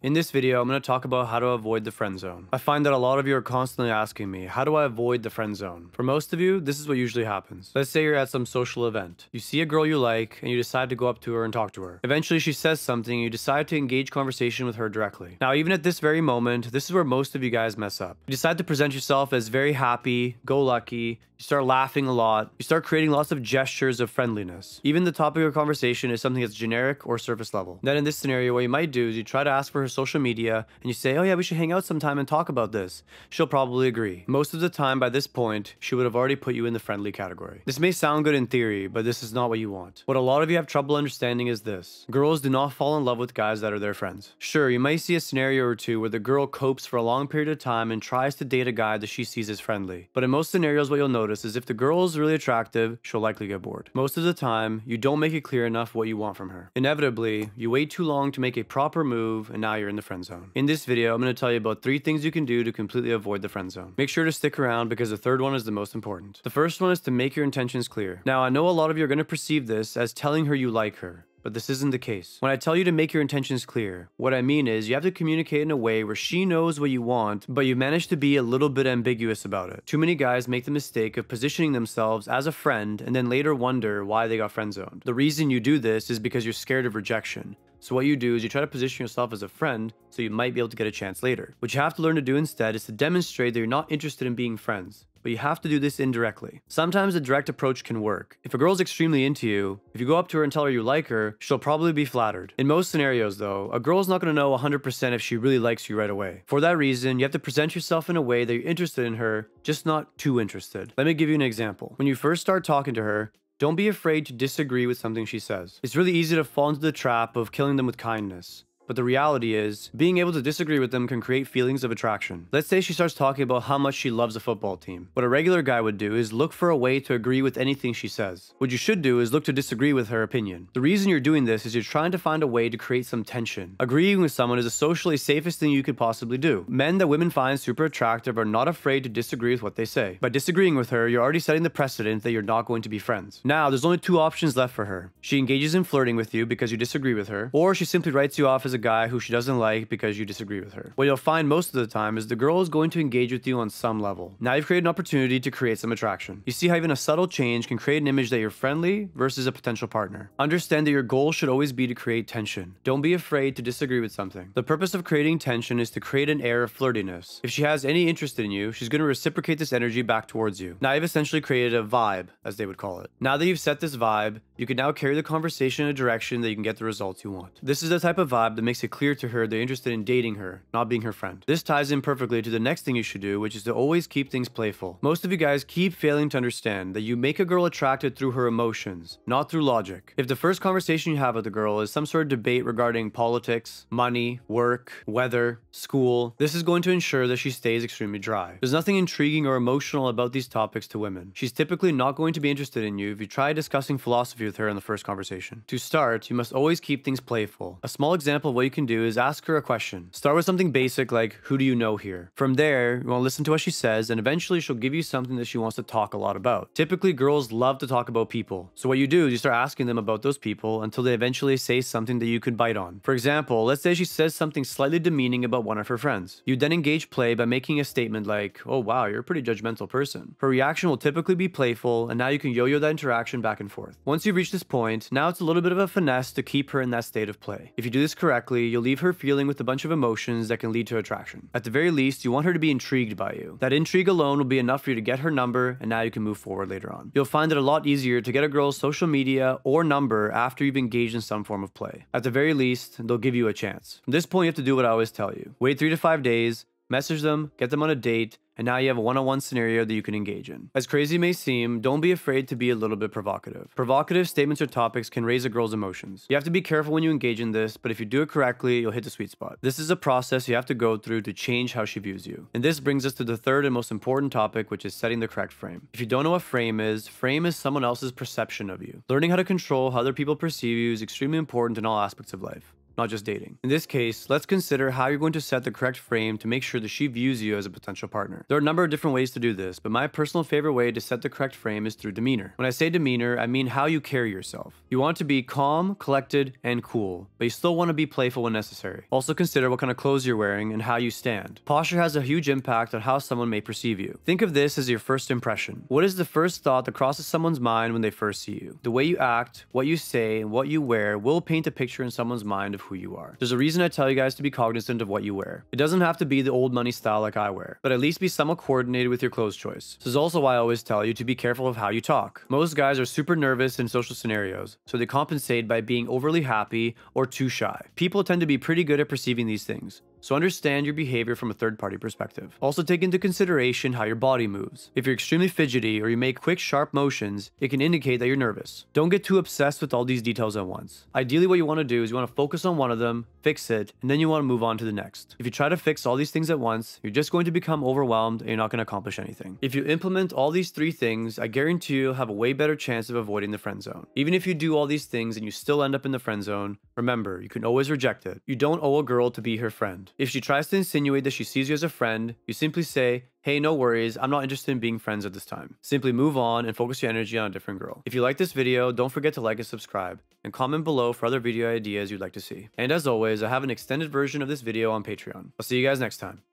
In this video, I'm going to talk about how to avoid the friend zone. I find that a lot of you are constantly asking me, how do I avoid the friend zone? For most of you, this is what usually happens. Let's say you're at some social event. You see a girl you like, and you decide to go up to her and talk to her. Eventually, she says something, and you decide to engage conversation with her directly. Now, even at this very moment, this is where most of you guys mess up. You decide to present yourself as very happy, go lucky, you start laughing a lot, you start creating lots of gestures of friendliness. Even the topic of conversation is something that's generic or surface level. Then in this scenario, what you might do is you try to ask for her social media and you say, oh yeah, we should hang out sometime and talk about this. She'll probably agree. Most of the time by this point, she would have already put you in the friendly category. This may sound good in theory, but this is not what you want. What a lot of you have trouble understanding is this. Girls do not fall in love with guys that are their friends. Sure, you might see a scenario or two where the girl copes for a long period of time and tries to date a guy that she sees as friendly. But in most scenarios, what you'll notice is if the girl is really attractive, she'll likely get bored. Most of the time, you don't make it clear enough what you want from her. Inevitably, you wait too long to make a proper move and now you're in the friend zone. In this video, I'm going to tell you about 3 things you can do to completely avoid the friend zone. Make sure to stick around because the third one is the most important. The first one is to make your intentions clear. Now, I know a lot of you are going to perceive this as telling her you like her, but this isn't the case. When I tell you to make your intentions clear, what I mean is you have to communicate in a way where she knows what you want, but you manage to be a little bit ambiguous about it. Too many guys make the mistake of positioning themselves as a friend and then later wonder why they got friend zoned. The reason you do this is because you're scared of rejection. So what you do is you try to position yourself as a friend so you might be able to get a chance later. What you have to learn to do instead is to demonstrate that you're not interested in being friends. But you have to do this indirectly. Sometimes a direct approach can work. If a girl's extremely into you, if you go up to her and tell her you like her, she'll probably be flattered. In most scenarios though, a girl's not going to know 100% if she really likes you right away. For that reason, you have to present yourself in a way that you're interested in her, just not too interested. Let me give you an example. When you first start talking to her, don't be afraid to disagree with something she says. It's really easy to fall into the trap of killing them with kindness. But the reality is, being able to disagree with them can create feelings of attraction. Let's say she starts talking about how much she loves a football team. What a regular guy would do is look for a way to agree with anything she says. What you should do is look to disagree with her opinion. The reason you're doing this is you're trying to find a way to create some tension. Agreeing with someone is the socially safest thing you could possibly do. Men that women find super attractive are not afraid to disagree with what they say. By disagreeing with her, you're already setting the precedent that you're not going to be friends. Now, there's only 2 options left for her. She engages in flirting with you because you disagree with her, or she simply writes you off as a guy who she doesn't like because you disagree with her. What you'll find most of the time is the girl is going to engage with you on some level. Now you've created an opportunity to create some attraction. You see how even a subtle change can create an image that you're friendly versus a potential partner. Understand that your goal should always be to create tension. Don't be afraid to disagree with something. The purpose of creating tension is to create an air of flirtiness. If she has any interest in you, she's going to reciprocate this energy back towards you. Now you've essentially created a vibe, as they would call it. Now that you've set this vibe, you can now carry the conversation in a direction that you can get the results you want. This is the type of vibe that makes it clear to her they're interested in dating her, not being her friend. This ties in perfectly to the next thing you should do, which is to always keep things playful. Most of you guys keep failing to understand that you make a girl attracted through her emotions, not through logic. If the first conversation you have with the girl is some sort of debate regarding politics, money, work, weather, school, this is going to ensure that she stays extremely dry. There's nothing intriguing or emotional about these topics to women. She's typically not going to be interested in you if you try discussing philosophy with her in the first conversation. To start, you must always keep things playful. A small example of what you can do is ask her a question. Start with something basic like, who do you know here? From there, you want to listen to what she says, and eventually she'll give you something that she wants to talk a lot about. Typically, girls love to talk about people. So what you do is you start asking them about those people until they eventually say something that you could bite on. For example, let's say she says something slightly demeaning about one of her friends. You then engage play by making a statement like, oh wow, you're a pretty judgmental person. Her reaction will typically be playful, and now you can yo-yo that interaction back and forth. Once you've reached this point, now it's a little bit of a finesse to keep her in that state of play. If you do this correctly, you'll leave her feeling with a bunch of emotions that can lead to attraction. At the very least, you want her to be intrigued by you. That intrigue alone will be enough for you to get her number, and now you can move forward later on. You'll find it a lot easier to get a girl's social media or number after you've engaged in some form of play. At the very least, they'll give you a chance. From this point, you have to do what I always tell you. Wait 3 to 5 days, message them, get them on a date, and now you have a one-on-one scenario that you can engage in. As crazy as it may seem, don't be afraid to be a little bit provocative. Provocative statements or topics can raise a girl's emotions. You have to be careful when you engage in this, but if you do it correctly, you'll hit the sweet spot. This is a process you have to go through to change how she views you. And this brings us to the third and most important topic, which is setting the correct frame. If you don't know what frame is someone else's perception of you. Learning how to control how other people perceive you is extremely important in all aspects of life. not just dating. In this case, let's consider how you're going to set the correct frame to make sure that she views you as a potential partner. There are a number of different ways to do this, but my personal favorite way to set the correct frame is through demeanor. When I say demeanor, I mean how you carry yourself. You want to be calm, collected, and cool, but you still want to be playful when necessary. Also consider what kind of clothes you're wearing and how you stand. Posture has a huge impact on how someone may perceive you. Think of this as your first impression. What is the first thought that crosses someone's mind when they first see you? The way you act, what you say, and what you wear will paint a picture in someone's mind of who you are. There's a reason I tell you guys to be cognizant of what you wear. It doesn't have to be the old money style like I wear, but at least be somewhat coordinated with your clothes choice. This is also why I always tell you to be careful of how you talk. Most guys are super nervous in social scenarios, so they compensate by being overly happy or too shy. People tend to be pretty good at perceiving these things, so understand your behavior from a third-party perspective. Also take into consideration how your body moves. If you're extremely fidgety or you make quick, sharp motions, it can indicate that you're nervous. Don't get too obsessed with all these details at once. Ideally, what you want to do is you want to focus on one of them, fix it, and then you want to move on to the next. If you try to fix all these things at once, you're just going to become overwhelmed and you're not going to accomplish anything. If you implement all these 3 things, I guarantee you'll have a way better chance of avoiding the friend zone. Even if you do all these things and you still end up in the friend zone, remember, you can always reject it. You don't owe a girl to be her friend. If she tries to insinuate that she sees you as a friend, you simply say, hey, no worries, I'm not interested in being friends at this time. Simply move on and focus your energy on a different girl. If you like this video, don't forget to like and subscribe, and comment below for other video ideas you'd like to see. And as always, I have an extended version of this video on Patreon. I'll see you guys next time.